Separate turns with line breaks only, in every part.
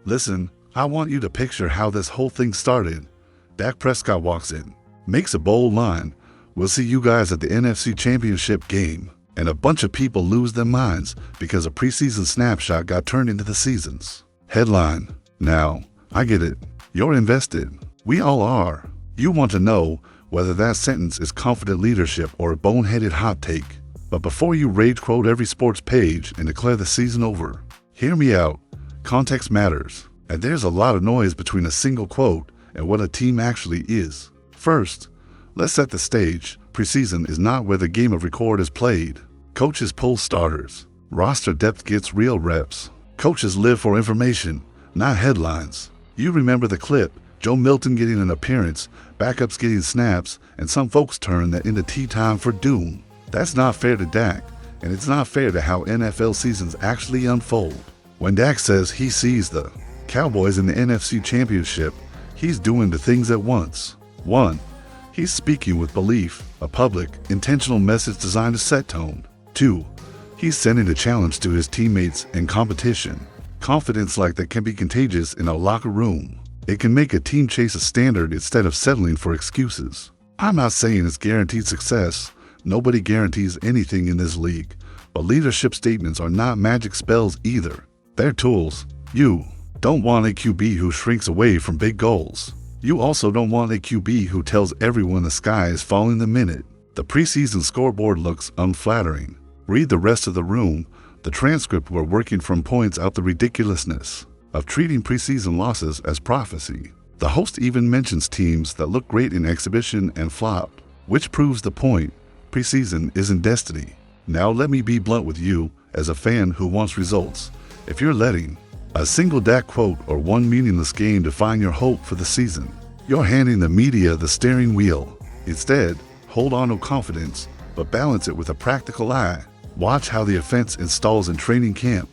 Listen, I want you to picture how this whole thing started. Dak Prescott walks in, makes a bold line. We'll see you guys at the NFC Championship game. And a bunch of people lose their minds because a preseason snapshot got turned into the season's headline. Now, I get it. You're invested. We all are. You want to know whether that sentence is confident leadership or a boneheaded hot take. But before you rage quote every sports page and declare the season over, hear me out. Context matters. And there's a lot of noise between a single quote and what a team actually is. First, let's set the stage. Preseason is not where the game of record is played. Coaches pull starters. Roster depth gets real reps. Coaches live for information, not headlines. You remember the clip, Joe Milton getting an appearance, backups getting snaps, and some folks turn that into tea time for doom. That's not fair to Dak, and it's not fair to how NFL seasons actually unfold. When Dak says he sees the Cowboys in the NFC Championship, he's doing the things at once. 1. He's speaking with belief, a public, intentional message designed to set tone. 2. He's sending a challenge to his teammates and competition. Confidence like that can be contagious in a locker room. It can make a team chase a standard instead of settling for excuses. I'm not saying it's guaranteed success. Nobody guarantees anything in this league. But leadership statements are not magic spells either. They're tools. You don't want a QB who shrinks away from big goals. You also don't want a QB who tells everyone the sky is falling the minute. The preseason scoreboard looks unflattering. Read the rest of the room. The transcript we're working from points out the ridiculousness of treating preseason losses as prophecy. The host even mentions teams that look great in exhibition and flopped, which proves the point. Preseason isn't destiny. Now let me be blunt with you as a fan who wants results. If you're letting a single Dak quote or one meaningless game define your hope for the season, you're handing the media the steering wheel. Instead, hold on to confidence, but balance it with a practical eye. Watch how the offense installs in training camp.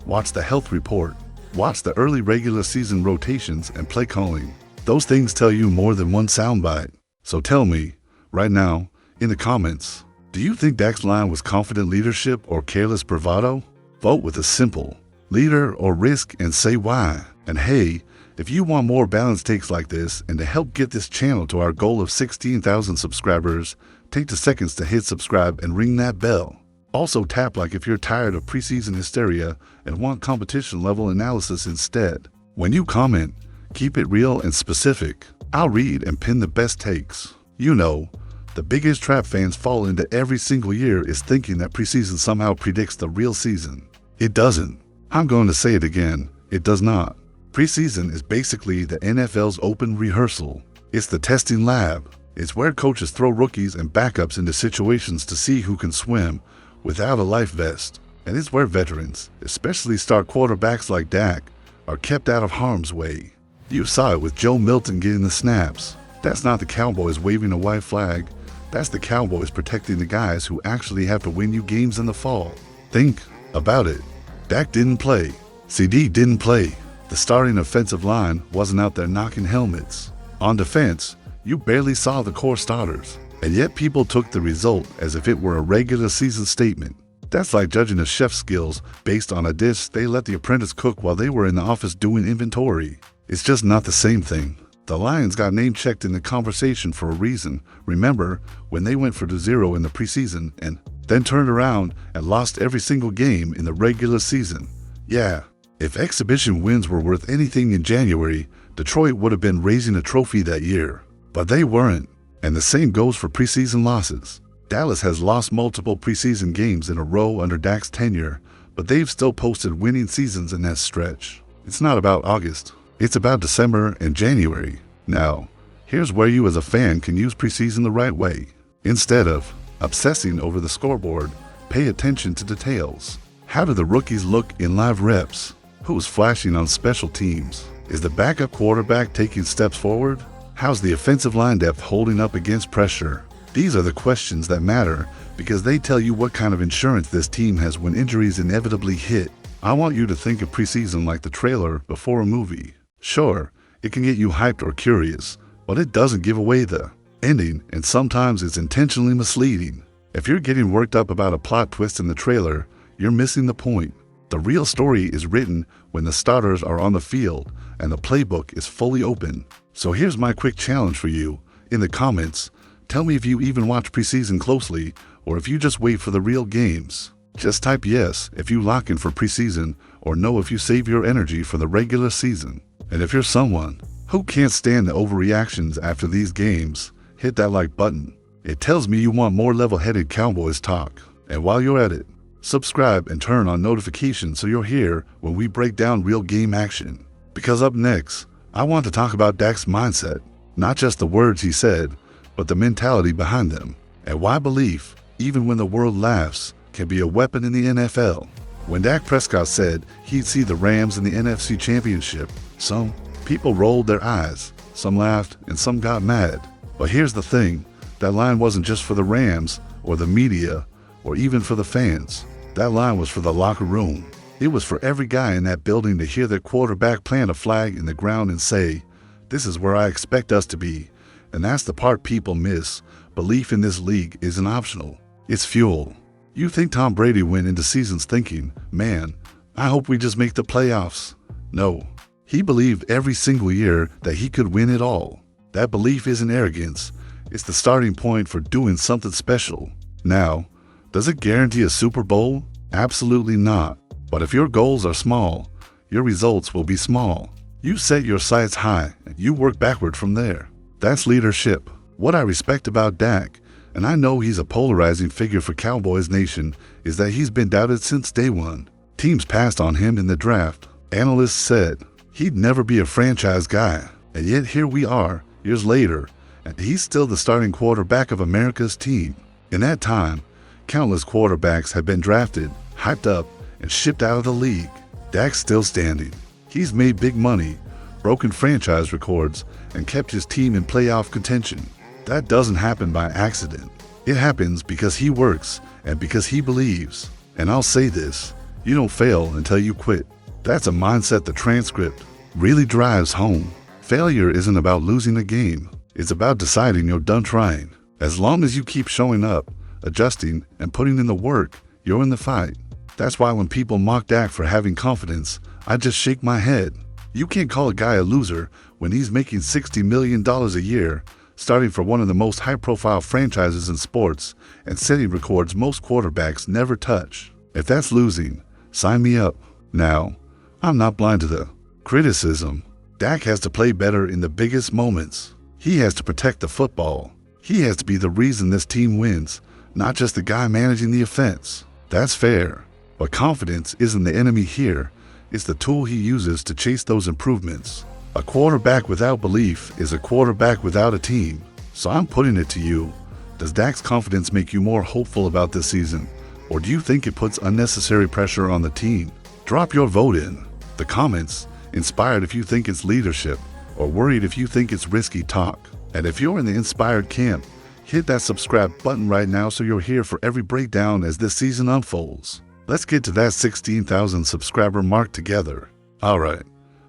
Watch the health report. Watch the early regular season rotations and play calling. Those things tell you more than one soundbite. So tell me, right now, in the comments, do you think Dak's line was confident leadership or careless bravado? Vote with a simple leader or risk and say why. And hey, if you want more balanced takes like this and to help get this channel to our goal of 16,000 subscribers, take the seconds to hit subscribe and ring that bell. Also tap like if you're tired of preseason hysteria and want competition level analysis instead. When you comment, keep it real and specific. I'll read and pin the best takes. You know, the biggest trap fans fall into every single year is thinking that preseason somehow predicts the real season. It doesn't. I'm going to say it again. It does not. Preseason is basically the NFL's open rehearsal. It's the testing lab. It's where coaches throw rookies and backups into situations to see who can swim without a life vest. And it's where veterans, especially star quarterbacks like Dak, are kept out of harm's way. You saw it with Joe Milton getting the snaps. That's not the Cowboys waving a white flag. That's the Cowboys protecting the guys who actually have to win you games in the fall. Think about it. Dak didn't play. CeeDee didn't play. The starting offensive line wasn't out there knocking helmets. On defense, you barely saw the core starters. And yet people took the result as if it were a regular season statement. That's like judging a chef's skills based on a dish they let the apprentice cook while they were in the office doing inventory. It's just not the same thing. The Lions got name-checked in the conversation for a reason. Remember when they went for the 0 in the preseason and then turned around and lost every single game in the regular season? Yeah, if exhibition wins were worth anything in January, Detroit would have been raising a trophy that year. But they weren't. And the same goes for preseason losses. Dallas has lost multiple preseason games in a row under Dak's tenure, but they've still posted winning seasons in that stretch. It's not about August. It's about December and January. Now, here's where you as a fan can use preseason the right way. Instead of obsessing over the scoreboard, pay attention to details. How do the rookies look in live reps? Who's flashing on special teams? Is the backup quarterback taking steps forward? How's the offensive line depth holding up against pressure? These are the questions that matter because they tell you what kind of insurance this team has when injuries inevitably hit. I want you to think of preseason like the trailer before a movie. Sure, it can get you hyped or curious, but it doesn't give away the ending, and sometimes it's intentionally misleading. If you're getting worked up about a plot twist in the trailer, you're missing the point. The real story is written when the starters are on the field and the playbook is fully open. So here's my quick challenge for you. In the comments, tell me if you even watch preseason closely or if you just wait for the real games. Just type yes if you lock in for preseason or no if you save your energy for the regular season. And if you're someone who can't stand the overreactions after these games, hit that like button. It tells me you want more level-headed Cowboys talk. And while you're at it, subscribe and turn on notifications so you're here when we break down real game action. Because up next, I want to talk about Dak's mindset. Not just the words he said, but the mentality behind them. And why belief, even when the world laughs, can be a weapon in the NFL. When Dak Prescott said he'd see the Rams in the NFC Championship, some people rolled their eyes, some laughed, and some got mad. But here's the thing, that line wasn't just for the Rams or the media or even for the fans. That line was for the locker room. It was for every guy in that building to hear their quarterback plant a flag in the ground and say, "This is where I expect us to be." And that's the part people miss. Belief in this league isn't optional. It's fuel. You think Tom Brady went into seasons thinking, "Man, I hope we just make the playoffs." No. He believed every single year that he could win it all. That belief isn't arrogance. It's the starting point for doing something special. Now, does it guarantee a Super Bowl? Absolutely not. But if your goals are small, your results will be small. You set your sights high and you work backward from there. That's leadership. What I respect about Dak, and I know he's a polarizing figure for Cowboys Nation, is that he's been doubted since day one. Teams passed on him in the draft. Analysts said he'd never be a franchise guy. And yet here we are, years later, and he's still the starting quarterback of America's team. In that time, countless quarterbacks have been drafted, hyped up, and shipped out of the league. Dak's still standing. He's made big money, broken franchise records, and kept his team in playoff contention. That doesn't happen by accident. It happens because he works and because he believes. And I'll say this, you don't fail until you quit. That's a mindset the transcript really drives home. Failure isn't about losing a game. It's about deciding you're done trying. As long as you keep showing up, adjusting, and putting in the work, you're in the fight. That's why when people mock Dak for having confidence, I just shake my head. You can't call a guy a loser when he's making $60 million a year, starting for one of the most high-profile franchises in sports, and setting records most quarterbacks never touch. If that's losing, sign me up. Now, I'm not blind to the criticism. Dak has to play better in the biggest moments. He has to protect the football. He has to be the reason this team wins, not just the guy managing the offense. That's fair. But confidence isn't the enemy here. It's the tool he uses to chase those improvements. A quarterback without belief is a quarterback without a team. So I'm putting it to you. Does Dak's confidence make you more hopeful about this season? Or do you think it puts unnecessary pressure on the team? Drop your vote in the comments, inspired if you think it's leadership, or worried if you think it's risky talk. And if you're in the inspired camp, hit that subscribe button right now so you're here for every breakdown as this season unfolds. Let's get to that 16,000 subscriber mark together. Alright,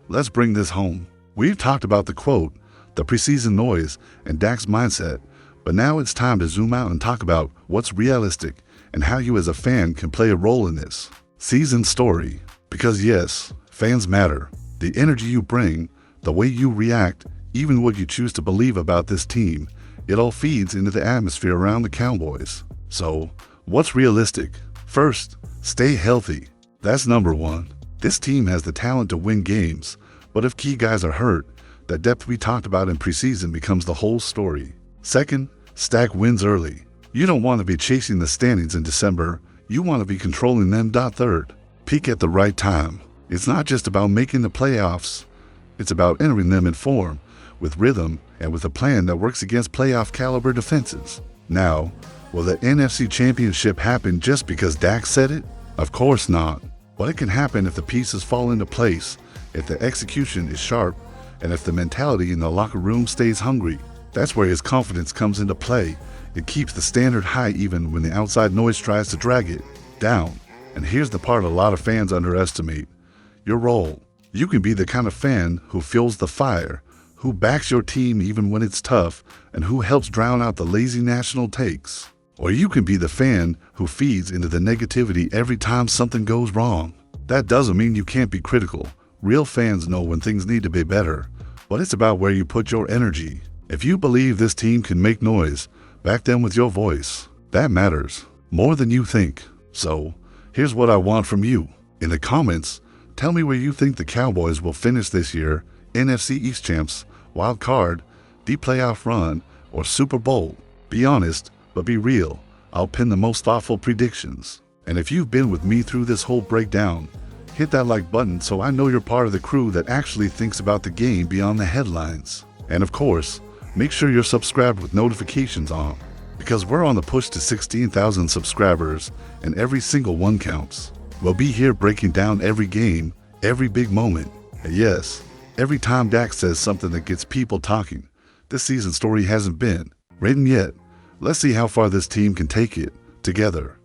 let's bring this home. We've talked about the quote, the preseason noise, and Dak's mindset, but now it's time to zoom out and talk about what's realistic and how you as a fan can play a role in this season story. Because yes, fans matter. The energy you bring, the way you react, even what you choose to believe about this team, it all feeds into the atmosphere around the Cowboys. So, what's realistic? First, stay healthy. That's number one. This team has the talent to win games, but if key guys are hurt, the depth we talked about in preseason becomes the whole story. Second, stack wins early. You don't want to be chasing the standings in December, you want to be controlling them. Third, peak at the right time. It's not just about making the playoffs, it's about entering them in form, with rhythm, and with a plan that works against playoff caliber defenses. Now, will the NFC Championship happen just because Dak said it? Of course not. But it can happen if the pieces fall into place, if the execution is sharp, and if the mentality in the locker room stays hungry. That's where his confidence comes into play. It keeps the standard high even when the outside noise tries to drag it down. And here's the part a lot of fans underestimate. Your role. You can be the kind of fan who fuels the fire, who backs your team even when it's tough, and who helps drown out the lazy national takes. Or you can be the fan who feeds into the negativity every time something goes wrong. That doesn't mean you can't be critical. Real fans know when things need to be better, but it's about where you put your energy. If you believe this team can make noise, back them with your voice. That matters more than you think. So, here's what I want from you. In the comments, tell me where you think the Cowboys will finish this year: NFC East champs, wild card, deep playoff run, or Super Bowl. Be honest, but be real. I'll pin the most thoughtful predictions. And if you've been with me through this whole breakdown, hit that like button so I know you're part of the crew that actually thinks about the game beyond the headlines. And of course, make sure you're subscribed with notifications on, because we're on the push to 16,000 subscribers, and every single one counts. We'll be here breaking down every game, every big moment, and yes, every time Dak says something that gets people talking. This season's story hasn't been written yet. Let's see how far this team can take it together.